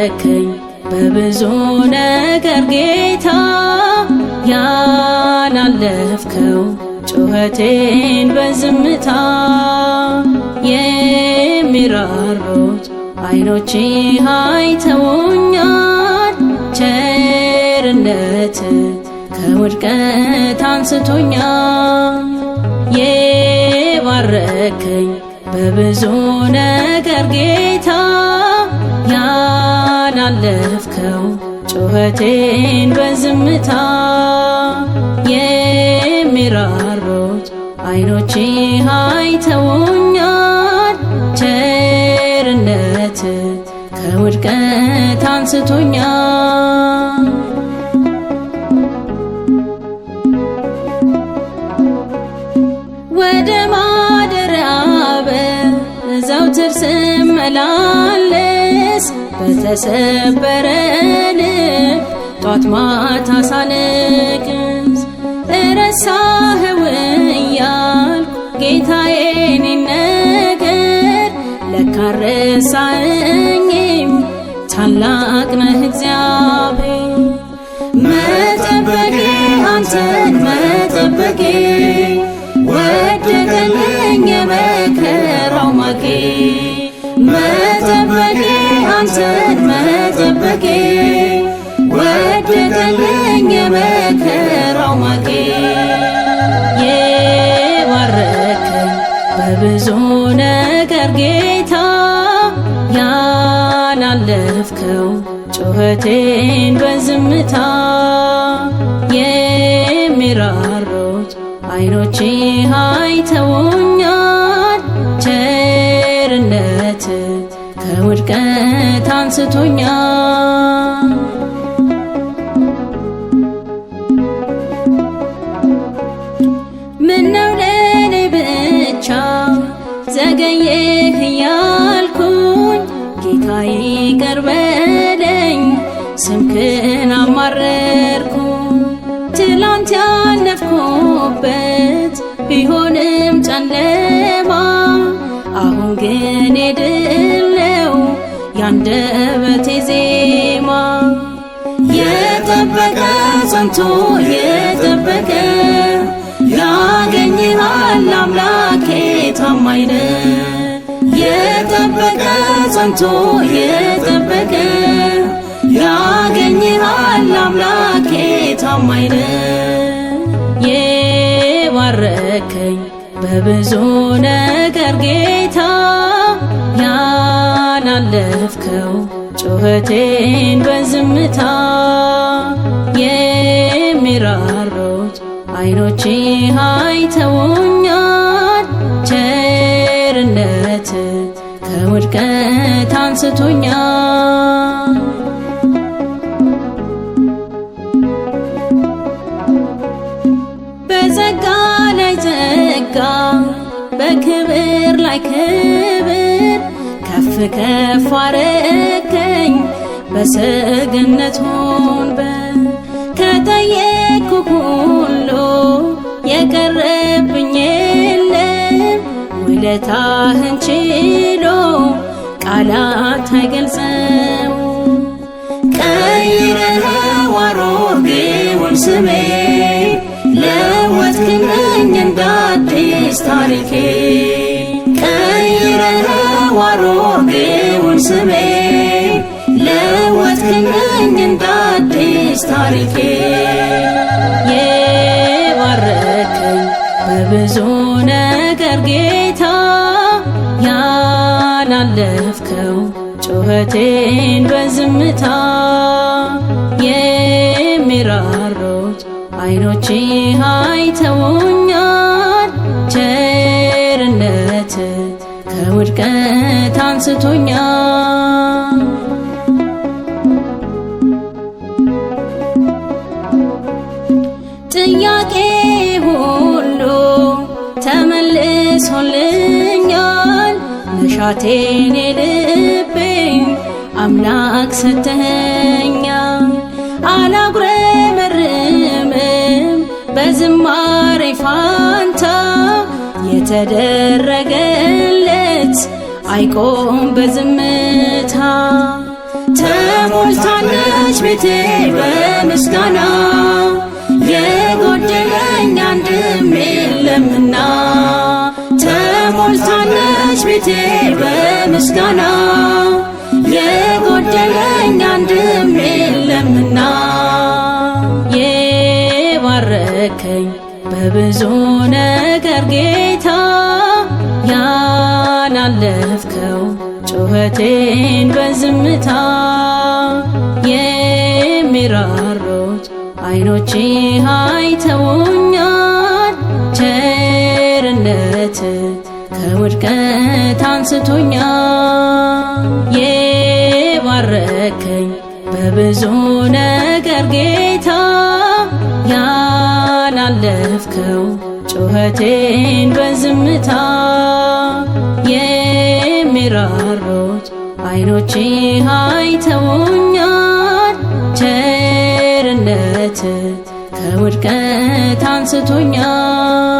የባረከኝ በብዙ ነገር ጌታ ያላለፍከው ጩኸቴን በዝምታ የሚራሩት ዓይኖችህ አይተውኛል። ቸርነት ከውድቀት አንስቶኛል። የባረከኝ በብዙ ነገር ጌታ ያላለፍከው ጩኸቴን በዝምታ የሚራሩት ዓይኖችህ አይተውኛል። ቸርነት ከውድቀት አንስቶኛል። ወደ ማደሪያህ በዘወትር ስመላለስ በተሰበረ ልብ ጧት ማታ ሳለቅስ እረሳኸው እያልኩ ጌታዬ የኔን ነገር ለካ አልረሳኸኝም፣ ታላቅ ነህ እግዚአብሔር። መጠበቄ አንተን መጠበቄ ወደቀልኝ የመከራው ማቄ። መጠበቄ አንተን መጠበቄ ወደቀልኝ የመከራው ማቄ። የባረከኝ በብዙ ነገር ጌታ ያላለፍከው ጩኸቴን በዝምታ የሚራሩት ዓይኖችህ አይተውኛል። ቸርነት ከውድቀት አንስቶኛል። ምነው ለኔ ብቻ ዘገየህ እያልኩኝ ጌታዬ ይቅር በለኝ ስምህን አማረርኩኝ። ትላንት ያለፍኩበት ቢሆንም ጨለማ አሁን ግን የድል ነው ያንደበቴ ዜማ። የጠበቀ ጸንቶ የጠበቀ ያገኝሃል አምላኬ ታማኝ ነህ። የጠበቀ ጸንቶ የጠበቀ ያገኝሃል አምላኬ ታማኝ ነህ። የባረከኝ በብዙ ነገር ጌታ ያላለፍከው ጩኸቴን በዝምታ የሚራሩት ዓይኖችህ አይተውኛል። ቸርነት ከውድቀት አንስቶኛል። በጸጋ ላይ ጸጋ በክብር ላይ ክብር ከፍ ከፍ አረከኝ በሰገነት ወንበር። ከጠየቅኩ ሁሉ የቀረብኝ የለም ውለታህን ችሎ ቃላት አይገልጸው። ቀይረኸው አሮጌውን ስሜን ለወጥክልኝ እንደ አዲስ ታሪኬ። ቀይረኸው አሮጌውን ስሜን ለወጥክልኝ እንደ አዲስ ታሪኬ። የባረከኝ በብዙ ነገር ጌታ ያላለፍከው ጩኸቴን በዝምታ የሚራሩት ዓይኖችህ አይተውኛል። ቸርነት ከውድቀት አንስቶኛል። ጥያቄ ሁሉ ተመልሶልኛል። መሻቴን የልቤን አምላክ ሰተኸኛል። አላጉረመርምም በዝማሬ ፋንታ የተደረገለት አይቆም በዝምታ። ተሞልታለች ቤቴ በምስጋና የጎደለኝ አንድም የለምና ተሞልታለች ቤቴ በምስጋና የጎደለኝ አንድም የለምና የባረከኝ በብዙ ነገር ጌታ ያላለፍከው ጩኸቴን በዝምታ የሚራሩት አይኖቼ አይተውኛል ቸርነት ከውድቀት አንስቶኛል የባረከኝ በብዙ ነገር ጌታ ያላለፍከው ጩኸቴን በዝምታ የሚራሩት አይኖቼ አይተውኛል ቸርነት ከውድቀት አንስቶኛል